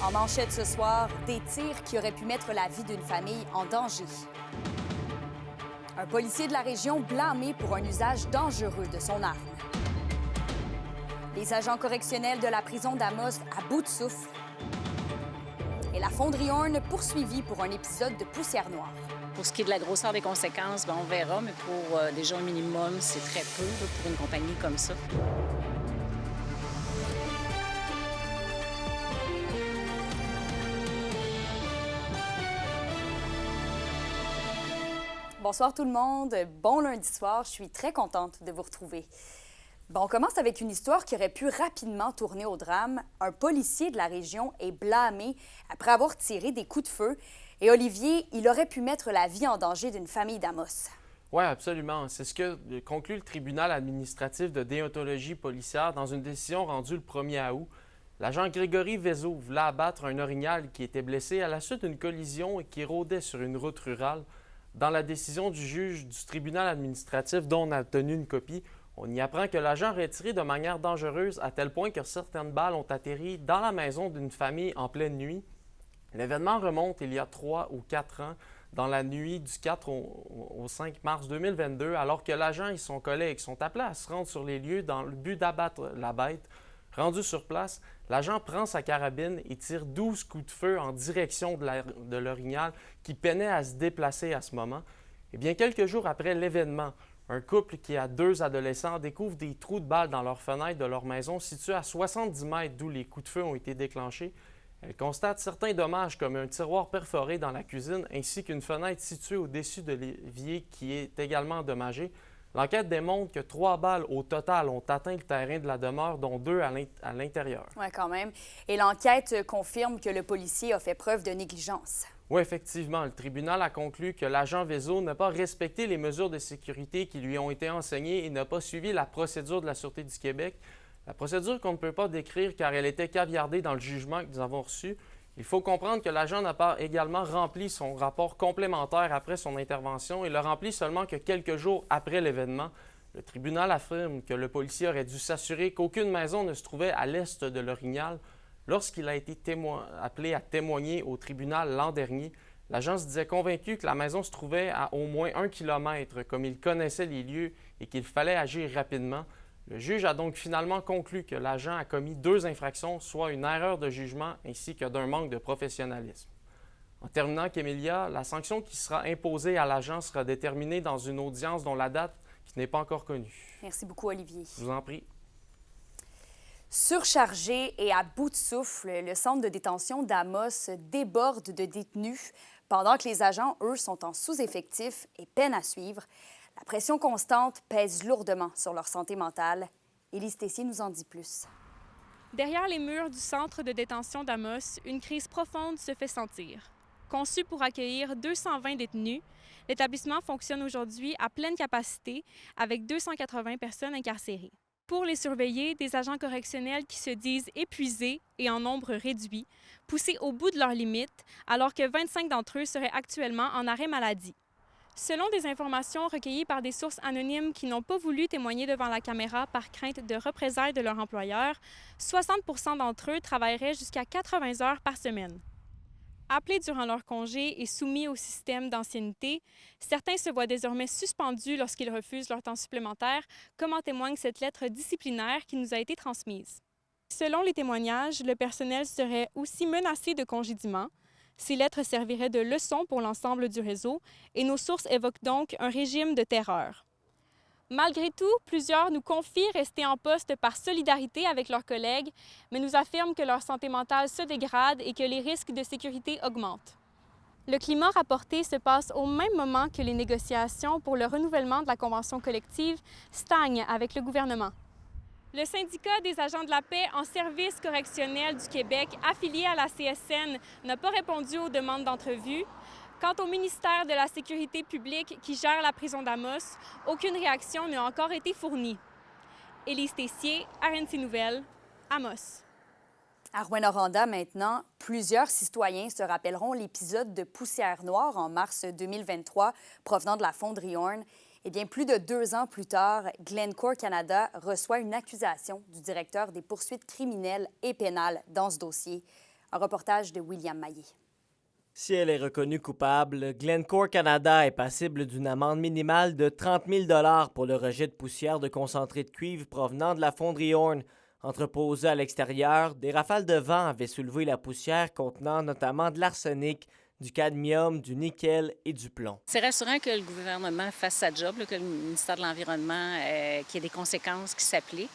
En manchette ce soir, des tirs qui auraient pu mettre la vie d'une famille en danger. Un policier de la région blâmé pour un usage dangereux de son arme. Les agents correctionnels de la prison d'Amos à bout de souffle. Et la fonderie Horn poursuivie pour un épisode de poussière noire. Pour ce qui est de la grosseur des conséquences, on verra, mais pour déjà un minimum, c'est très peu là, pour une compagnie comme ça. Bonsoir tout le monde, bon lundi soir, je suis très contente de vous retrouver. On commence avec une histoire qui aurait pu rapidement tourner au drame. Un policier de la région est blâmé après avoir tiré des coups de feu. Et Olivier, il aurait pu mettre la vie en danger d'une famille d'Amos. Oui, absolument. C'est ce que conclut le tribunal administratif de déontologie policière dans une décision rendue le 1er août. L'agent Grégory Vézo voulait abattre un orignal qui était blessé à la suite d'une collision et qui rôdait sur une route rurale. Dans la décision du juge du tribunal administratif dont on a obtenu une copie, on y apprend que l'agent aurait tiré de manière dangereuse à tel point que certaines balles ont atterri dans la maison d'une famille en pleine nuit. L'événement remonte il y a 3 ou 4 ans, dans la nuit du 4 au 5 mars 2022, alors que l'agent et son collègue sont appelés à se rendre sur les lieux dans le but d'abattre la bête. Rendu sur place, l'agent prend sa carabine et tire 12 coups de feu en direction de l'orignal qui peinait à se déplacer à ce moment. Et bien, quelques jours après l'événement, un couple qui a 2 adolescents découvre des trous de balles dans leur fenêtre de leur maison située à 70 mètres d'où les coups de feu ont été déclenchés. Elle constate certains dommages comme un tiroir perforé dans la cuisine ainsi qu'une fenêtre située au-dessus de l'évier qui est également endommagée. L'enquête démontre que 3 balles au total ont atteint le terrain de la demeure, dont 2 à l'intérieur. Oui, quand même. Et l'enquête confirme que le policier a fait preuve de négligence. Oui, effectivement. Le tribunal a conclu que l'agent Vézo n'a pas respecté les mesures de sécurité qui lui ont été enseignées et n'a pas suivi la procédure de la Sûreté du Québec. La procédure qu'on ne peut pas décrire car elle était caviardée dans le jugement que nous avons reçu. Il faut comprendre que l'agent n'a pas également rempli son rapport complémentaire après son intervention et le remplit seulement que quelques jours après l'événement. Le tribunal affirme que le policier aurait dû s'assurer qu'aucune maison ne se trouvait à l'est de l'orignal. Lorsqu'il a été appelé à témoigner au tribunal l'an dernier, l'agent se disait convaincu que la maison se trouvait à au moins 1 kilomètre, comme il connaissait les lieux et qu'il fallait agir rapidement. Le juge a donc finalement conclu que l'agent a commis 2 infractions, soit une erreur de jugement ainsi que d'un manque de professionnalisme. En terminant, Kémélia, la sanction qui sera imposée à l'agent sera déterminée dans une audience dont la date qui n'est pas encore connue. Merci beaucoup, Olivier. Je vous en prie. Surchargé et à bout de souffle, le centre de détention d'Amos déborde de détenus pendant que les agents, eux, sont en sous-effectif et peinent à suivre. La pression constante pèse lourdement sur leur santé mentale. Élise Tessier nous en dit plus. Derrière les murs du centre de détention d'Amos, une crise profonde se fait sentir. Conçu pour accueillir 220 détenus, l'établissement fonctionne aujourd'hui à pleine capacité avec 280 personnes incarcérées. Pour les surveiller, des agents correctionnels qui se disent épuisés et en nombre réduit, poussés au bout de leurs limites, alors que 25 d'entre eux seraient actuellement en arrêt maladie. Selon des informations recueillies par des sources anonymes qui n'ont pas voulu témoigner devant la caméra par crainte de représailles de leur employeur, 60 % d'entre eux travailleraient jusqu'à 80 heures par semaine. Appelés durant leur congé et soumis au système d'ancienneté, certains se voient désormais suspendus lorsqu'ils refusent leur temps supplémentaire, comme en témoigne cette lettre disciplinaire qui nous a été transmise. Selon les témoignages, le personnel serait aussi menacé de congédiement. Ces lettres serviraient de leçon pour l'ensemble du réseau et nos sources évoquent donc un régime de terreur. Malgré tout, plusieurs nous confient rester en poste par solidarité avec leurs collègues, mais nous affirment que leur santé mentale se dégrade et que les risques de sécurité augmentent. Le climat rapporté se passe au même moment que les négociations pour le renouvellement de la convention collective stagnent avec le gouvernement. Le syndicat des agents de la paix en service correctionnel du Québec, affilié à la CSN, n'a pas répondu aux demandes d'entrevue. Quant au ministère de la Sécurité publique qui gère la prison d'Amos, aucune réaction n'a encore été fournie. Élise Tessier, RNC Nouvelles, Amos. À Rouyn-Noranda, maintenant, plusieurs citoyens se rappelleront l'épisode de poussière noire en mars 2023 provenant de la fonderie Horn. Eh bien, plus de 2 ans plus tard, Glencore Canada reçoit une accusation du directeur des poursuites criminelles et pénales dans ce dossier. Un reportage de William Maillé. Si elle est reconnue coupable, Glencore Canada est passible d'une amende minimale de 30 000 $ pour le rejet de poussière de concentré de cuivre provenant de la fonderie Horn. Entreposée à l'extérieur, des rafales de vent avaient soulevé la poussière contenant notamment de l'arsenic, du cadmium, du nickel et du plomb. C'est rassurant que le gouvernement fasse sa job, là, que le ministère de l'Environnement, qu'il y ait des conséquences qui s'appliquent.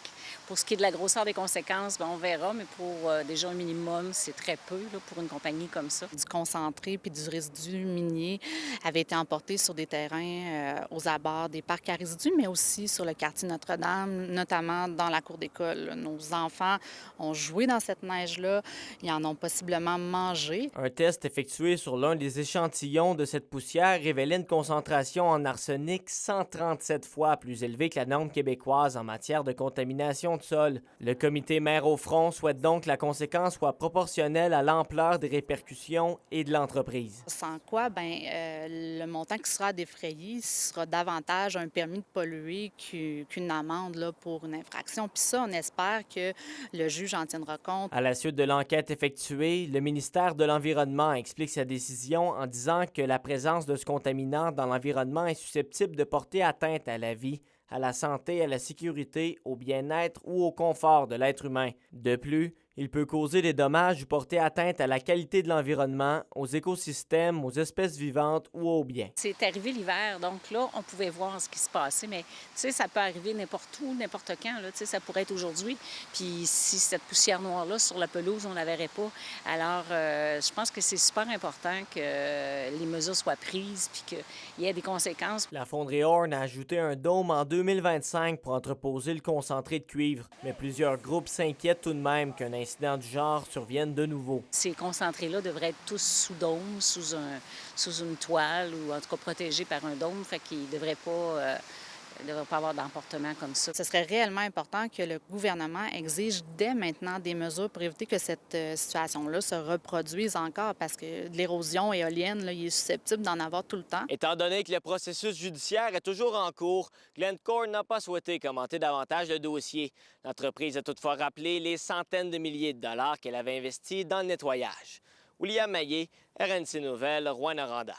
Pour ce qui est de la grosseur des conséquences, on verra, mais pour déjà un minimum, c'est très peu là, pour une compagnie comme ça. Du concentré puis du résidu minier avait été emporté sur des terrains aux abords des parcs à résidus, mais aussi sur le quartier Notre-Dame, notamment dans la cour d'école. Nos enfants ont joué dans cette neige-là, ils en ont possiblement mangé. Un test effectué sur l'un des échantillons de cette poussière révélait une concentration en arsenic 137 fois plus élevée que la norme québécoise en matière de contamination de sol. Le comité Maire au front souhaite donc que la conséquence soit proportionnelle à l'ampleur des répercussions et de l'entreprise. Sans quoi, le montant qui sera défrayé sera davantage un permis de polluer qu'une amende là, pour une infraction. Puis ça, on espère que le juge en tiendra compte. À la suite de l'enquête effectuée, le ministère de l'Environnement explique sa décision en disant que la présence de ce contaminant dans l'environnement est susceptible de porter atteinte à la vie, à la santé, à la sécurité, au bien-être ou au confort de l'être humain. De plus, il peut causer des dommages ou porter atteinte à la qualité de l'environnement, aux écosystèmes, aux espèces vivantes ou aux biens. C'est arrivé l'hiver, donc là, on pouvait voir ce qui se passait, mais tu sais, ça peut arriver n'importe où, n'importe quand, là, tu sais, ça pourrait être aujourd'hui. Puis si cette poussière noire-là, sur la pelouse, on ne la verrait pas. Alors, je pense que c'est super important que les mesures soient prises puis qu'il y ait des conséquences. La fonderie Horn a ajouté un dôme en 2025 pour entreposer le concentré de cuivre, mais plusieurs groupes s'inquiètent tout de même qu'un incident du genre survienne de nouveau. Ces concentrés-là devraient être tous sous dôme, sous une toile ou en tout cas protégés par un dôme, fait qu'ils ne devraient pas avoir d'emportement comme ça. Ce serait réellement important que le gouvernement exige dès maintenant des mesures pour éviter que cette situation-là se reproduise encore parce que l'érosion éolienne, là, il est susceptible d'en avoir tout le temps. Étant donné que le processus judiciaire est toujours en cours, Glencore n'a pas souhaité commenter davantage le dossier. L'entreprise a toutefois rappelé les centaines de milliers de dollars qu'elle avait investis dans le nettoyage. William Maillé, RNC Nouvelles, Rouyn-Noranda.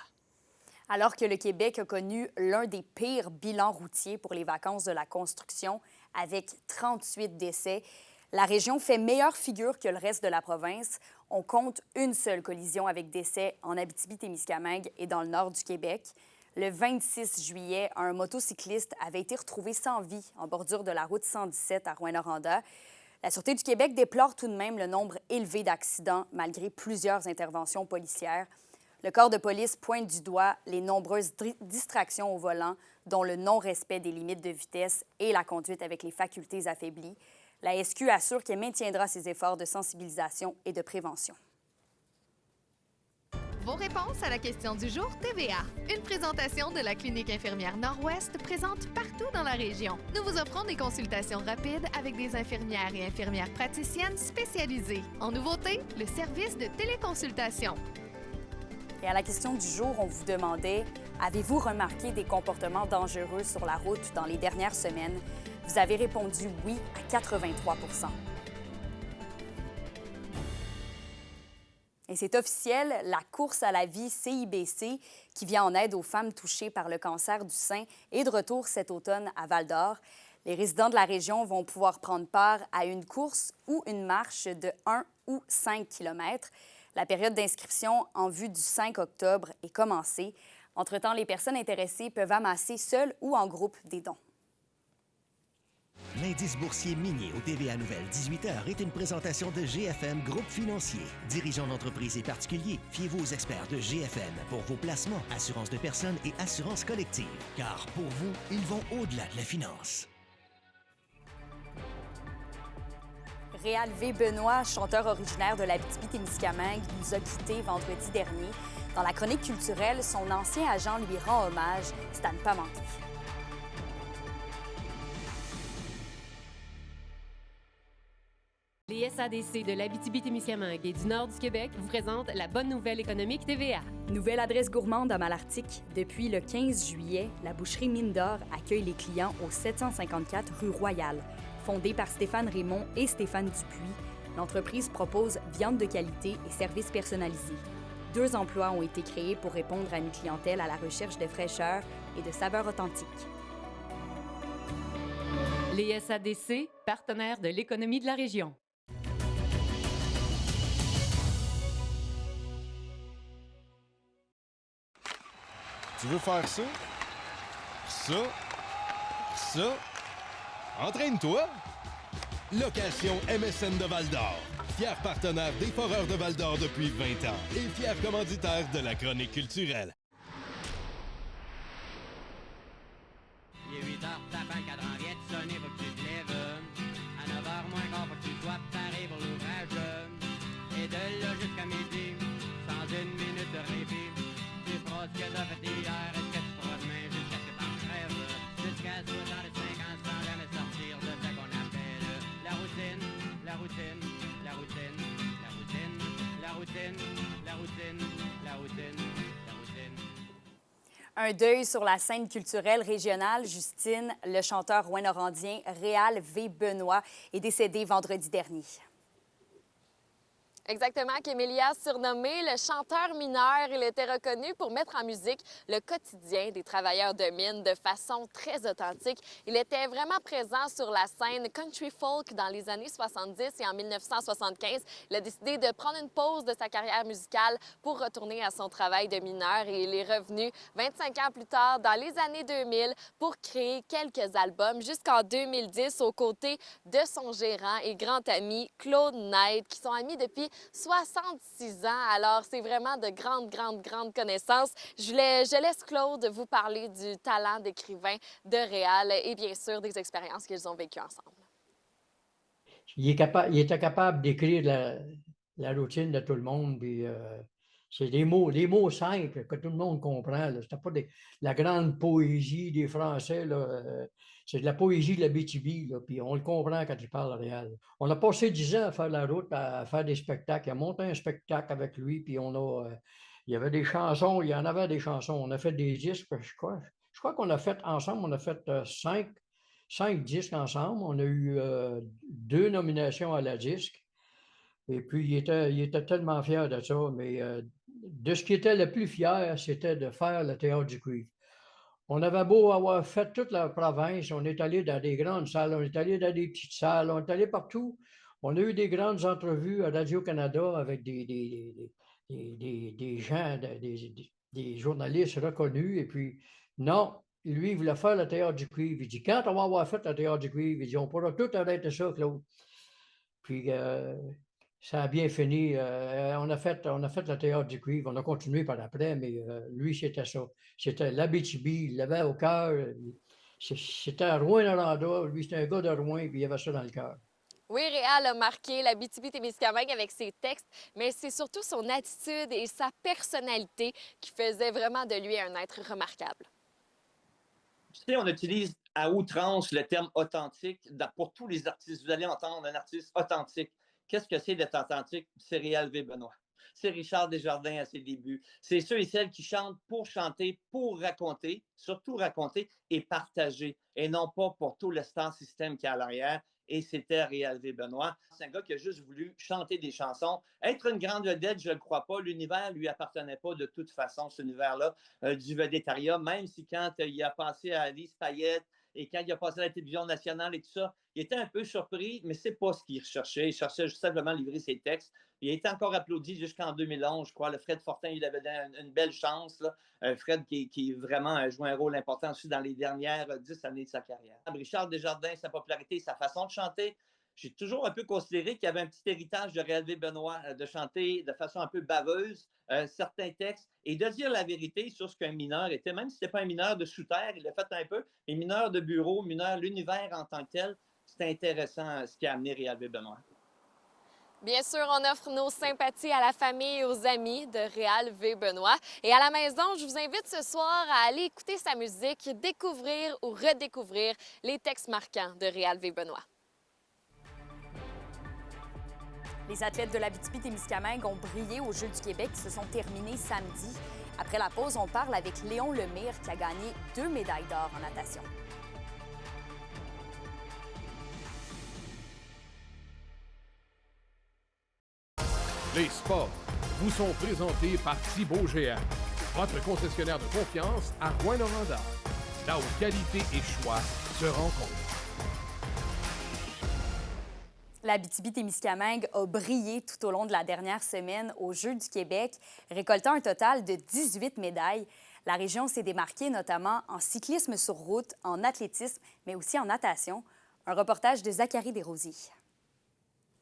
Alors que le Québec a connu l'un des pires bilans routiers pour les vacances de la construction, avec 38 décès, la région fait meilleure figure que le reste de la province. On compte une seule collision avec décès en Abitibi-Témiscamingue et dans le nord du Québec. Le 26 juillet, un motocycliste avait été retrouvé sans vie en bordure de la route 117 à Rouyn-Noranda. La Sûreté du Québec déplore tout de même le nombre élevé d'accidents malgré plusieurs interventions policières. Le corps de police pointe du doigt les nombreuses distractions au volant, dont le non-respect des limites de vitesse et la conduite avec les facultés affaiblies. La SQ assure qu'elle maintiendra ses efforts de sensibilisation et de prévention. Vos réponses à la question du jour TVA. Une présentation de la Clinique infirmière Nord-Ouest présente partout dans la région. Nous vous offrons des consultations rapides avec des infirmières et infirmières praticiennes spécialisées. En nouveauté, le service de téléconsultation. Et à la question du jour, on vous demandait « Avez-vous remarqué des comportements dangereux sur la route dans les dernières semaines? » Vous avez répondu « Oui » à 83 %. Et c'est officiel, la course à la vie CIBC, qui vient en aide aux femmes touchées par le cancer du sein, est de retour cet automne à Val-d'Or. Les résidents de la région vont pouvoir prendre part à une course ou une marche de 1 ou 5 km. La période d'inscription en vue du 5 octobre est commencée. Entre-temps, les personnes intéressées peuvent amasser seules ou en groupe des dons. L'indice boursier minier au TVA Nouvelle 18h est une présentation de GFM Groupe Financier. Dirigeants d'entreprises et particuliers, fiez-vous aux experts de GFM pour vos placements, assurances de personnes et assurances collectives. Car pour vous, ils vont au-delà de la finance. Réal V. Benoît, chanteur originaire de l'Abitibi-Témiscamingue, nous a quittés vendredi dernier. Dans la chronique culturelle, son ancien agent lui rend hommage. C'est à ne pas manquer. Les SADC de l'Abitibi-Témiscamingue et du nord du Québec vous présentent la bonne nouvelle économique TVA. Nouvelle adresse gourmande à Malartic. Depuis le 15 juillet, la boucherie Mine d'Or accueille les clients au 754 rue Royale. Fondée par Stéphane Raymond et Stéphane Dupuis, L'entreprise propose viande de qualité et services personnalisés. 2 emplois ont été créés pour répondre à une clientèle à la recherche de fraîcheur et de saveurs authentiques. Les SADC, partenaires de l'économie de la région. Tu veux faire ça? Ça? Ça? Entraîne-toi! Location MSN de Val-d'Or. Fier partenaire des Foreurs de Val-d'Or depuis 20 ans et fier commanditaire de la chronique culturelle. Il est 8h, tape un cadran, vient de sonner, faut que tu te lèves. À 9h moins quart, faut que tu sois paré pour l'ouvrage. Et de là jusqu'à midi, sans une minute de répit, tu feras ce que t'as fait hier et ce que tu feras demain jusqu'à ce que t'en crèves. Jusqu'à 65 ans sans jamais sortir de ce qu'on appelle la routine, la routine, la routine, la routine, la routine, la routine, la routine, la routine. Un deuil sur la scène culturelle régionale. Justine, le chanteur rouyn-norandien Réal V. Benoît est décédé vendredi dernier. Exactement, Kémélia, surnommé le chanteur mineur, il était reconnu pour mettre en musique le quotidien des travailleurs de mine de façon très authentique. Il était vraiment présent sur la scène country folk dans les années 70 et en 1975. Il a décidé de prendre une pause de sa carrière musicale pour retourner à son travail de mineur et il est revenu 25 ans plus tard, dans les années 2000, pour créer quelques albums jusqu'en 2010 aux côtés de son gérant et grand ami Claude Knight, qui sont amis depuis 66 ans. Alors, c'est vraiment de grandes connaissances. Je laisse Claude vous parler du talent d'écrivain de Réal et bien sûr des expériences qu'ils ont vécues ensemble. Il était capable d'écrire la routine de tout le monde. Puis, c'est des mots simples que tout le monde comprend. Ce n'était pas la grande poésie des Français. C'est de la poésie de l'Abitibi, puis on le comprend quand il parle Réal. On a passé 10 ans à faire la route, à faire des spectacles. Il a monté un spectacle avec lui, puis il y avait des chansons, il y en avait des chansons. On a fait des disques, je crois qu'on a fait ensemble, on a fait 5 disques ensemble. On a eu 2 nominations à la disque. Et puis, il était tellement fier de ça. Mais de ce qui était le plus fier, c'était de faire le Théâtre du Cuivre. On avait beau avoir fait toute la province, on est allé dans des grandes salles, on est allé dans des petites salles, on est allé partout. On a eu des grandes entrevues à Radio-Canada avec des gens, des journalistes reconnus. Et puis, non, lui, il voulait faire le Théâtre du Cuivre. Il dit, quand on va avoir fait le Théâtre du Cuivre, il dit, on pourra tout arrêter ça, Claude. Puis, ça a bien fini. On a fait le Théâtre du Cuivre. On a continué par après, mais lui, c'était ça. C'était l'Abitibi. Il l'avait au cœur. C'était à Rouyn-Noranda. Lui, c'était un gars de Rouyn, puis il avait ça dans le cœur. Oui, Réal a marqué l'Abitibi-Témiscamingue avec ses textes, mais c'est surtout son attitude et sa personnalité qui faisaient vraiment de lui un être remarquable. Tu sais, on utilise à outrance le terme authentique pour tous les artistes. Vous allez entendre un artiste authentique. Qu'est-ce que c'est d'être authentique? C'est Réal V. Benoît. C'est Richard Desjardins à ses débuts. C'est ceux et celles qui chantent, pour raconter, surtout raconter et partager, et non pas pour tout le star système qui est à l'arrière. Et c'était Réal V. Benoît. C'est un gars qui a juste voulu chanter des chansons. Être une grande vedette, je ne le crois pas. L'univers ne lui appartenait pas de toute façon, cet univers-là, du vedettariat, même si quand il a passé à Alice Payette, et quand il a passé à la télévision nationale et tout ça, il était un peu surpris, mais c'est pas ce qu'il recherchait. Il cherchait juste simplement à livrer ses textes. Il a été encore applaudi jusqu'en 2011, je crois. Le Fred Fortin, il avait donné une belle chance. Là. Fred qui vraiment a joué un rôle important aussi dans les dernières 10 années de sa carrière. Richard Desjardins, sa popularité, sa façon de chanter, j'ai toujours un peu considéré qu'il y avait un petit héritage de Réal V. Benoît, de chanter de façon un peu baveuse certains textes et de dire la vérité sur ce qu'un mineur était, même si ce n'était pas un mineur de sous-terre, il l'a fait un peu, mais mineur de bureau, mineur, l'univers en tant que tel, c'est intéressant ce qui a amené Réal V. Benoît. Bien sûr, on offre nos sympathies à la famille et aux amis de Réal V. Benoît. Et à la maison, je vous invite ce soir à aller écouter sa musique, découvrir ou redécouvrir les textes marquants de Réal V. Benoît. Les athlètes de l'Abitibi-Témiscamingue ont brillé aux Jeux du Québec qui se sont terminés samedi. Après la pause, on parle avec Léon Lemire qui a gagné 2 médailles d'or en natation. Les sports vous sont présentés par Thibaut GM, votre concessionnaire de confiance à Rouyn-Noranda, là où qualité et choix se rencontrent. L'Abitibi-Témiscamingue a brillé tout au long de la dernière semaine aux Jeux du Québec, récoltant un total de 18 médailles. La région s'est démarquée notamment en cyclisme sur route, en athlétisme, mais aussi en natation. Un reportage de Zachary Desrosiers.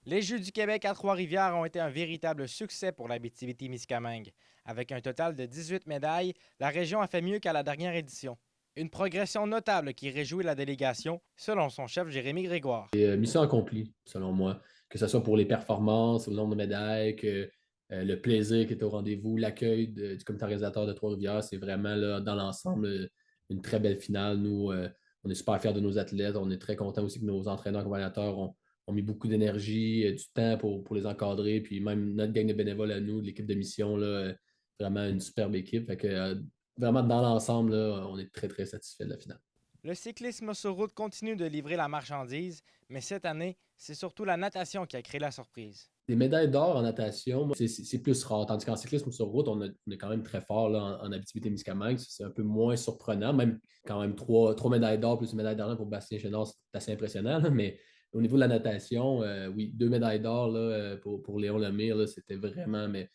Les Jeux du Québec à Trois-Rivières ont été un véritable succès pour l'Abitibi-Témiscamingue. Avec un total de 18 médailles, la région a fait mieux qu'à la dernière édition. Une progression notable qui réjouit la délégation, selon son chef Jérémy Grégoire. Mission accomplie, selon moi, que ce soit pour les performances, le nombre de médailles, que le plaisir qui est au rendez-vous, l'accueil du comité organisateur de Trois-Rivières, c'est vraiment là, dans l'ensemble une très belle finale. Nous, on est super fiers de nos athlètes, on est très contents aussi que nos entraîneurs accompagnateurs ont mis beaucoup d'énergie, du temps pour les encadrer, puis même notre gang de bénévoles à nous, l'équipe de mission, là, vraiment une superbe équipe. Fait que, vraiment, dans l'ensemble, là, on est très, très satisfaits de la finale. Le cyclisme sur route continue de livrer la marchandise, mais cette année, c'est surtout la natation qui a créé la surprise. Des médailles d'or en natation, c'est plus rare. Tandis qu'en cyclisme sur route, on est quand même très fort là, en Abitibi-Témiscamingue. C'est un peu moins surprenant. Même quand même trois médailles d'or plus une médaille d'argent pour Bastien Chénard, c'est assez impressionnant. Là, mais au niveau de la natation, oui, 2 médailles d'or là, pour Léon Lemire, là, c'était vraiment, mais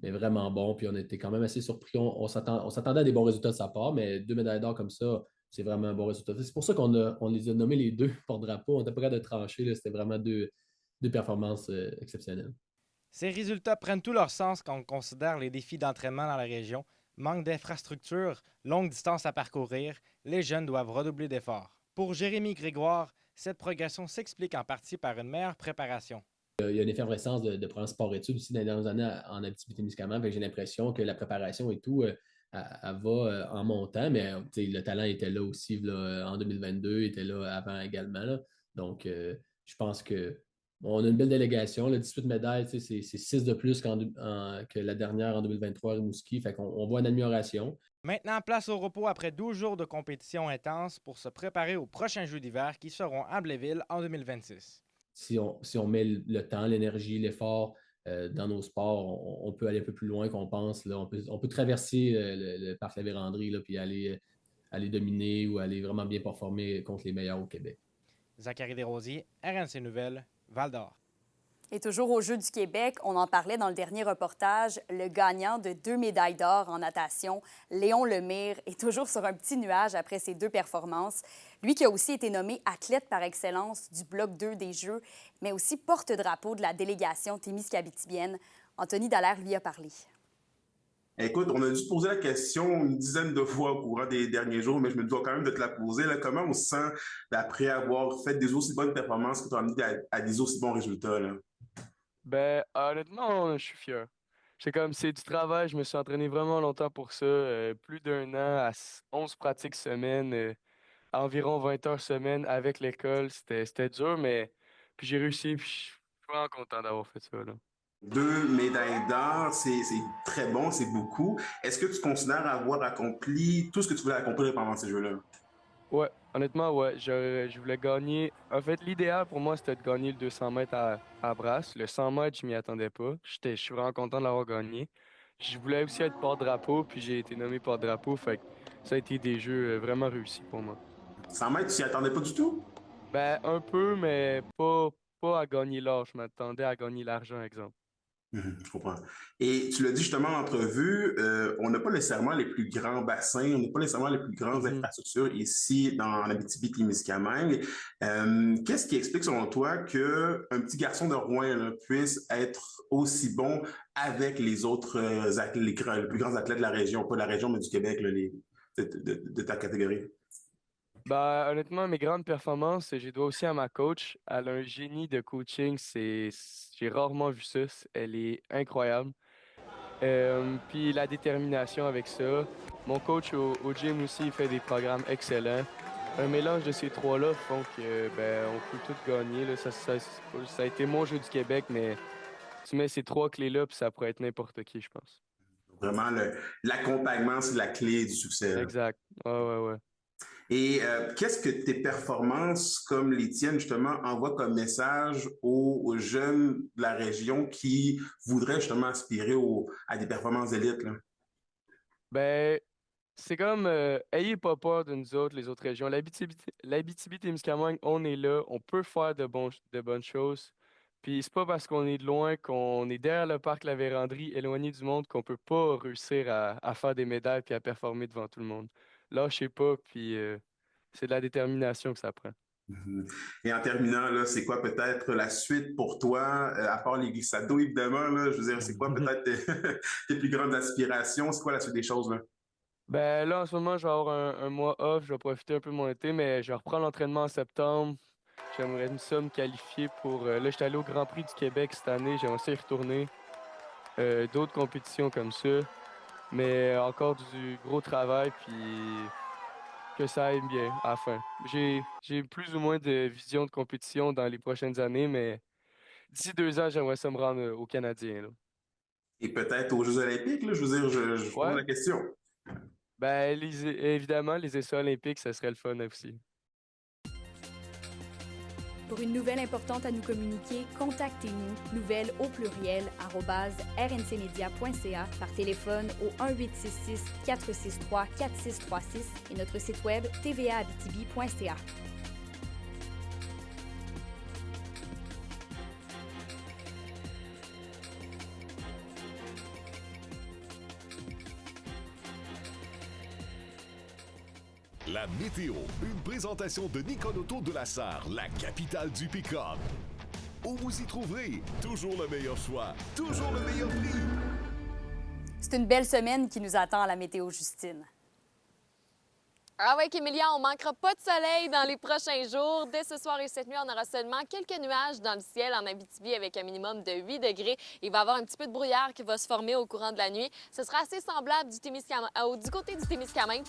vraiment bon. Puis on était quand même assez surpris. On s'attendait à des bons résultats de sa part, mais 2 médailles d'or comme ça, c'est vraiment un bon résultat. C'est pour ça qu'on les a nommés les deux porte-drapeau. On n'était pas capable de trancher. C'était vraiment deux performances exceptionnelles. Ces résultats prennent tout leur sens quand on considère les défis d'entraînement dans la région. Manque d'infrastructures, longue distance à parcourir, les jeunes doivent redoubler d'efforts. Pour Jérémy Grégoire, cette progression s'explique en partie par une meilleure préparation. Il y a une effervescence de programme sport-études aussi dans les dernières années en Abitibi-Témiscamingue. J'ai l'impression que la préparation et tout, elle va en montant, mais le talent était là aussi là, en 2022, était là avant également. Là. Donc, je pense qu'on a une belle délégation. Là, 18 médailles, c'est 6 de plus que la dernière en 2023 à Rimouski. Fait qu'on voit une amélioration. Maintenant, place au repos après 12 jours de compétition intense pour se préparer aux prochains Jeux d'hiver qui seront à Blainville en 2026. Si on met le temps, l'énergie, l'effort dans nos sports, on peut aller un peu plus loin qu'on pense. Là. On peut traverser le parc La Vérandrie là, puis aller dominer ou aller vraiment bien performer contre les meilleurs au Québec. Zachary Desrosiers, RNC Nouvelles, Val-d'Or. Et toujours aux Jeux du Québec, on en parlait dans le dernier reportage, le gagnant de 2 médailles d'or en natation, Léon Lemire, est toujours sur un petit nuage après ses 2 performances. Lui qui a aussi été nommé athlète par excellence du bloc 2 des Jeux, mais aussi porte-drapeau de la délégation témiscabitibienne. Anthony Dallaire lui a parlé. Écoute, on a dû poser la question une dizaine de fois au courant des derniers jours, mais je me dois quand même de te la poser. Là, comment on se sent après avoir fait des aussi bonnes performances qui t'ont amené à des aussi bons résultats? Là? Honnêtement, je suis fier. C'est du travail, je me suis entraîné vraiment longtemps pour ça. Plus d'1 an, à 11 pratiques semaine, à environ 20 heures semaine avec l'école. C'était dur, mais puis j'ai réussi, puis je suis vraiment content d'avoir fait ça. Là. 2 médailles d'or, c'est très bon, c'est beaucoup. Est-ce que tu considères avoir accompli tout ce que tu voulais accomplir pendant ces Jeux-là? Ouais, honnêtement, ouais. Je voulais gagner. En fait, l'idéal pour moi, c'était de gagner le 200 mètres à Brasse. Le 100 mètres, je m'y attendais pas. Je suis vraiment content de l'avoir gagné. Je voulais aussi être porte-drapeau, puis j'ai été nommé porte-drapeau. Fait que ça a été des Jeux vraiment réussis pour moi. 100 mètres, tu t'y attendais pas du tout? Un peu, mais pas à gagner l'or. Je m'attendais à gagner l'argent, exemple. Je comprends. Et tu l'as dit justement en entrevue, on n'a pas nécessairement les plus grands bassins, on n'a pas nécessairement les plus grandes infrastructures ici dans l'Abitibi-Témiscamingue. Qu'est-ce qui explique selon toi qu'un petit garçon de Rouyn là, puisse être aussi bon avec les autres athlètes, les plus grands athlètes de la région, pas de la région, mais du Québec, là, de ta catégorie? Honnêtement, mes grandes performances, je les dois aussi à ma coach. Elle a un génie de coaching, j'ai rarement vu ça. Elle est incroyable. Puis la détermination avec ça. Mon coach au gym aussi, il fait des programmes excellents. Un mélange de ces trois-là font que on peut tout gagner. Là. Ça a été mon Jeu du Québec, mais tu mets ces 3 clés-là, puis ça pourrait être n'importe qui, je pense. Vraiment, l'accompagnement, c'est la clé du succès. Là. Exact. Ouais. Et qu'est-ce que tes performances comme les tiennes, justement, envoient comme message aux jeunes de la région qui voudraient justement aspirer à des performances d'élites, là? Ben, c'est comme, ayez pas peur de nous autres, les autres régions. L'Abitibi-Témiscamingue, on est là, on peut faire de bonnes choses. Puis c'est pas parce qu'on est de loin, qu'on est derrière le parc La Vérandrie, éloigné du monde, qu'on peut pas réussir à faire des médailles puis à performer devant tout le monde. Lâchez pas, puis c'est de la détermination que ça prend. Mhm. Et en terminant, là, c'est quoi peut-être la suite pour toi, à part les glissados, évidemment, là, je veux dire, c'est quoi peut-être tes plus grandes aspirations? C'est quoi la suite des choses, là? Ben là, en ce moment, je vais avoir un mois off, je vais profiter un peu de mon été, mais je vais reprendre l'entraînement en septembre. J'aimerais me qualifier pour... là, je suis allé au Grand Prix du Québec cette année, j'aimerais ça y retourner. D'autres compétitions comme ça, mais encore du gros travail, puis que ça aille bien à la fin. J'ai plus ou moins de vision de compétition dans les prochaines années, mais d'ici 2 ans, j'aimerais ça me rendre au Canadien, là. Et peut-être aux Jeux olympiques, là, je veux dire, je pose la question. Ben, évidemment, les essais olympiques, ça serait le fun aussi. Pour une nouvelle importante à nous communiquer, contactez-nous, nouvelles au pluriel, @rncmedia.ca, par téléphone au 1-866-463-4636 et notre site web tvaabitibi.ca. La météo, une présentation de Nicole Auto de la Sarre, la capitale du pick-up. Où vous y trouverez toujours le meilleur choix, toujours le meilleur prix. C'est une belle semaine qui nous attend à la météo, Justine. Ah oui, Émilia, on manquera pas de soleil dans les prochains jours. Dès ce soir et cette nuit, on aura seulement quelques nuages dans le ciel en Abitibi avec un minimum de 8 degrés. Il va y avoir un petit peu de brouillard qui va se former au courant de la nuit. Ce sera assez semblable du côté du Témiscamingue,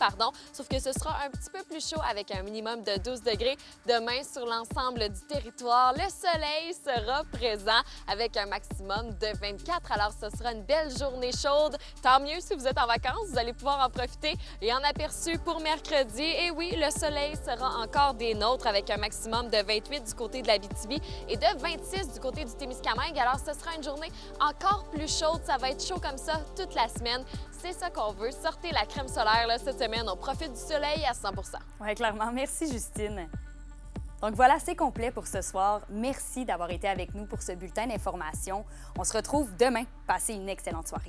sauf que ce sera un petit peu plus chaud avec un minimum de 12 degrés. Demain, sur l'ensemble du territoire, le soleil sera présent avec un maximum de 24. Alors, ce sera une belle journée chaude. Tant mieux si vous êtes en vacances, vous allez pouvoir en profiter. Et en aperçu pour mercredi, et oui, le soleil sera encore des nôtres avec un maximum de 28 du côté de l'Abitibi et de 26 du côté du Témiscamingue. Alors, ce sera une journée encore plus chaude. Ça va être chaud comme ça toute la semaine. C'est ça qu'on veut. Sortez la crème solaire là, cette semaine. On profite du soleil à 100 %. Oui, clairement. Merci, Justine. Donc voilà, c'est complet pour ce soir. Merci d'avoir été avec nous pour ce bulletin d'information. On se retrouve demain. Passez une excellente soirée.